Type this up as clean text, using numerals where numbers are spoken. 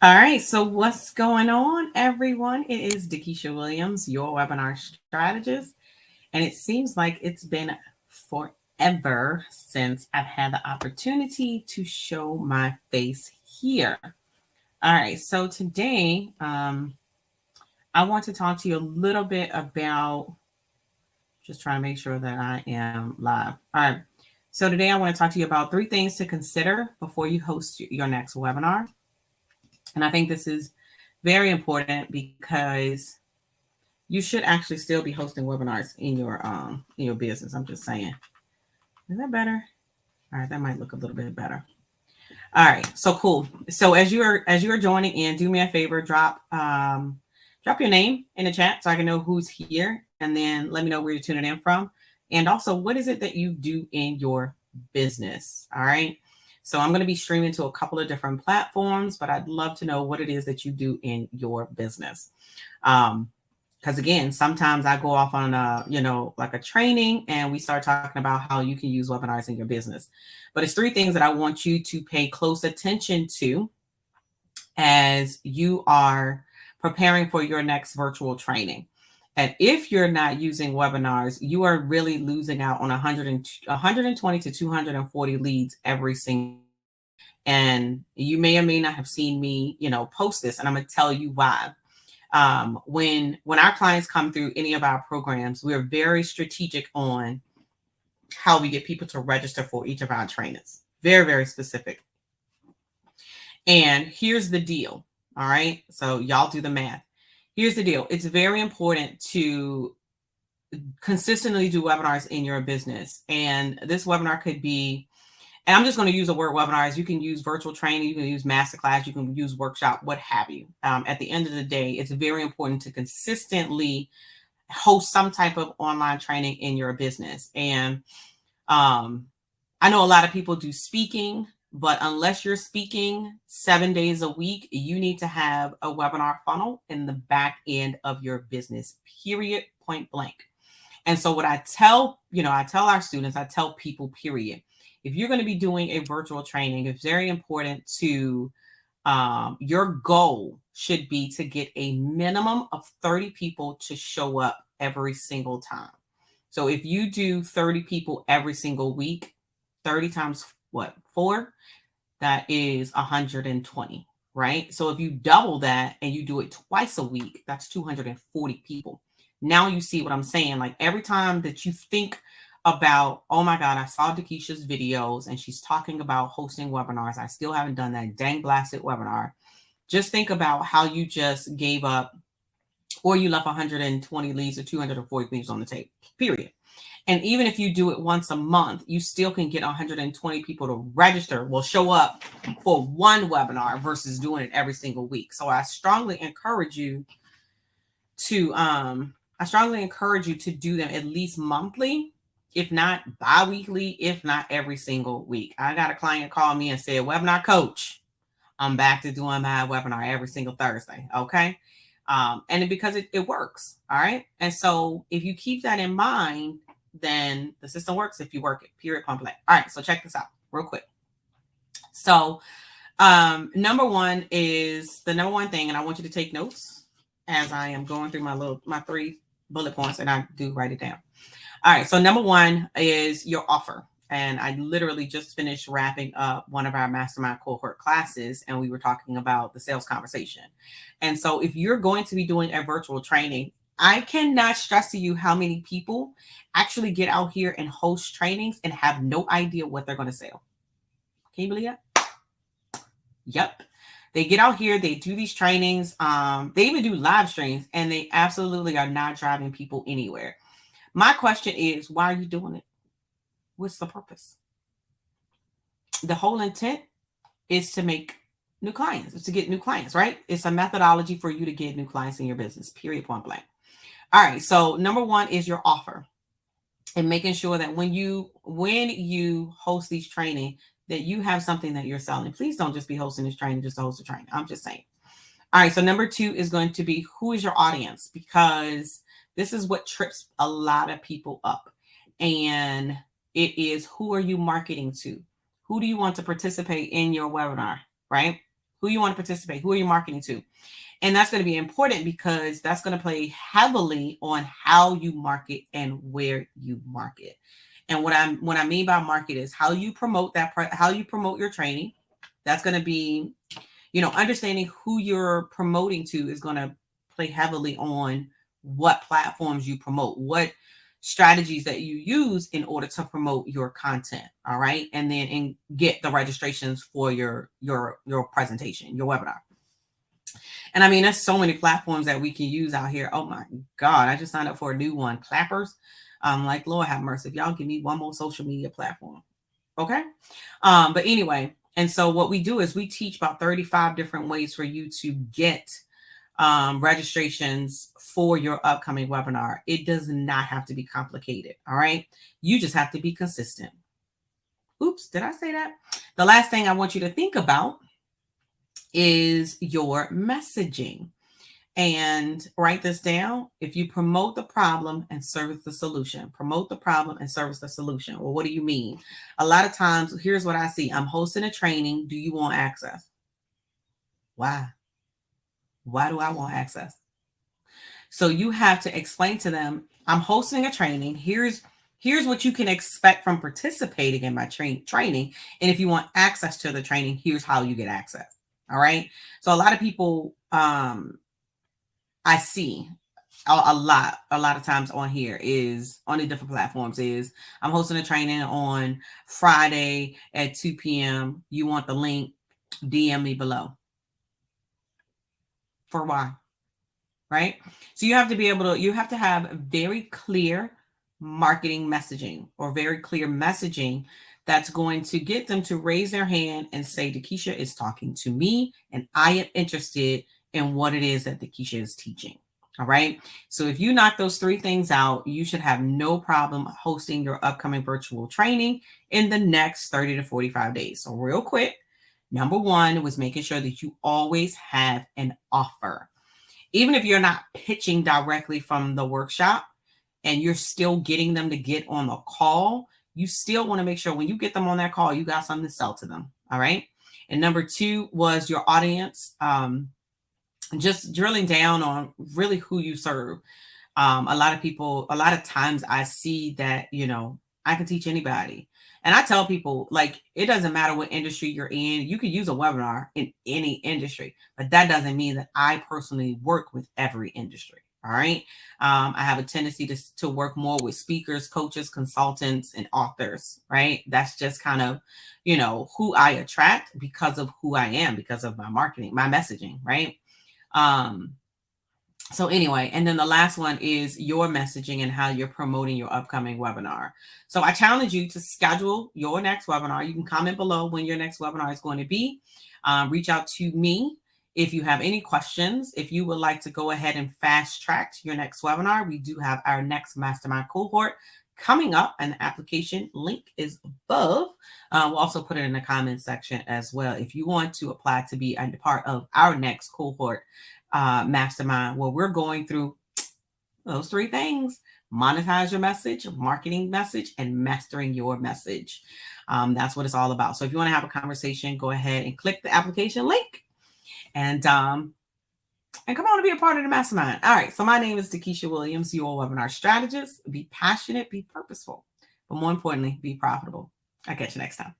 All right, so what's going on, everyone? It is Dakisha Williams, your webinar strategist, and it seems like it's been forever since I've had the opportunity to show my face here. All right, so today I want to talk to you a little bit about just trying to make sure that I am live. All right, so today I want to talk to you about 3 things to consider before you host your next webinar. And I think this is very important because you should actually still be hosting webinars in your business. I'm just saying. Is that better? All right, that might look a little bit better. All right, so cool. So as you're joining in, do me a favor, drop your name in the chat so I can know who's here, and then let me know where you're tuning in from, and also what is it that you do in your business. All right. So I'm going to be streaming to a couple of different platforms, but I'd love to know what it is that you do in your business. Because again, sometimes I go off on like a training and we start talking about how you can use webinars in your business. But it's 3 things that I want you to pay close attention to as you are preparing for your next virtual training. And if you're not using webinars, you are really losing out on 120 to 240 leads every single. And you may or may not have seen me, post this, and I'm going to tell you why. When our clients come through any of our programs, we're very strategic on how we get people to register for each of our trainings. Very, very specific. And here's the deal. All right. So y'all do the math. Here's the deal. It's very important to consistently do webinars in your business. And this webinar could be, and I'm just going to use the word webinars. You can use virtual training, you can use masterclass, you can use workshop, what have you. At the end of the day, it's very important to consistently host some type of online training in your business. And I know a lot of people do speaking, but unless you're speaking 7 days a week, you need to have a webinar funnel in the back end of your business, period, point blank. And so what I tell our students, I tell people, period, if you're going to be doing a virtual training, it's very important to, your goal should be to get a minimum of 30 people to show up every single time. So if you do 30 people every single week, 30 times what? 4? That is 120, right? So if you double that and you do it twice a week, that's 240 people. Now you see what I'm saying. Like every time that you think about, oh my God, I saw Dakisha's videos and she's talking about hosting webinars. I still haven't done that dang blasted webinar. Just think about how you just gave up or you left 120 leads or 240 leads on the table, period. And even if you do it once a month, you still can get 120 people to register, will show up for one webinar versus doing it every single week. So I strongly encourage you to do them at least monthly, if not bi-weekly, if not every single week. I got a client call me and said, webinar coach, I'm back to doing my webinar every single Thursday. Okay. And because it works. All right. And so if you keep that in mind, then the system works if you work it, period, point blank. All right. So check this out real quick. So number one is the number one thing, and I want you to take notes as I am going through my 3 bullet points, and I do write it down. All right. So number one is your offer. And I literally just finished wrapping up one of our mastermind cohort classes, and we were talking about the sales conversation. And so if you're going to be doing a virtual training, I cannot stress to you how many people actually get out here and host trainings and have no idea what they're going to sell. Can you believe that? Yep. They get out here, they do these trainings. They even do live streams, and they absolutely are not driving people anywhere. My question is, why are you doing it? What's the purpose? The whole intent is to make new clients, is to get new clients, right? It's a methodology for you to get new clients in your business, period, point blank. All right. So number one is your offer, and making sure that when you host these training, that you have something that you're selling. Please don't just be hosting this training just to host a training. I'm just saying. All right. So number 2 is going to be, who is your audience? Because this is what trips a lot of people up. And it is, who are you marketing to? Who do you want to participate in your webinar, right? who you want to participate, who are you marketing to. And that's going to be important because that's going to play heavily on how you market and where you market. And what I mean by market is how you promote how you promote your training. That's going to be, understanding who you're promoting to is going to play heavily on what platforms you promote, what strategies that you use in order to promote your content. All right. And then get the registrations for your presentation, your webinar. And I mean, there's so many platforms that we can use out here. Oh my God, I just signed up for a new one, Clappers. Like, Lord have mercy, if y'all give me one more social media platform. Okay. But anyway, and so what we do is we teach about 35 different ways for you to get registrations for your upcoming webinar. It does not have to be complicated. All right. You just have to be consistent. Oops, did I say that? The last thing I want you to think about is your messaging. And write this down. If you promote the problem and service the solution, promote the problem and service the solution. Well, what do you mean? A lot of times, here's what I see. I'm hosting a training. Do you want access? Why? Why do I want access? So you have to explain to them, I'm hosting a training. Here's what you can expect from participating in my training. And if you want access to the training, here's how you get access. All right. So a lot of people, I see a lot of times on here is on the different platforms is I'm hosting a training on Friday at 2 p.m. You want the link, DM me below. For why? Right? So you have to have very clear marketing messaging or very clear messaging that's going to get them to raise their hand and say, Dakisha is talking to me and I am interested in what it is that Dakisha is teaching. All right. So if you knock those 3 things out, you should have no problem hosting your upcoming virtual training in the next 30 to 45 days. So real quick, number 1 was making sure that you always have an offer. Even if you're not pitching directly from the workshop and you're still getting them to get on the call, you still want to make sure when you get them on that call, you got something to sell to them. All right. And number 2 was your audience. Just drilling down on really who you serve. A lot of times I see that, I can teach anybody. And I tell people, like, it doesn't matter what industry you're in. You could use a webinar in any industry, but that doesn't mean that I personally work with every industry. All right. I have a tendency to work more with speakers, coaches, consultants, and authors. Right. That's just kind of, who I attract because of who I am, because of my marketing, my messaging. Right. So anyway, and then the last one is your messaging and how you're promoting your upcoming webinar. So I challenge you to schedule your next webinar. You can comment below when your next webinar is going to be. Reach out to me if you have any questions. If you would like to go ahead and fast track your next webinar, we do have our next mastermind cohort coming up, and the application link is above. We'll also put it in the comments section as well. If you want to apply to be a part of our next cohort mastermind, where we're going through those 3 things: monetize your message, marketing message, and mastering your message. That's what it's all about. So if you want to have a conversation, go ahead and click the application link and come on to be a part of the mastermind. All right. So my name is Dakisha Williams, your webinar strategist. Be passionate, be purposeful, but more importantly, be profitable. I'll catch you next time.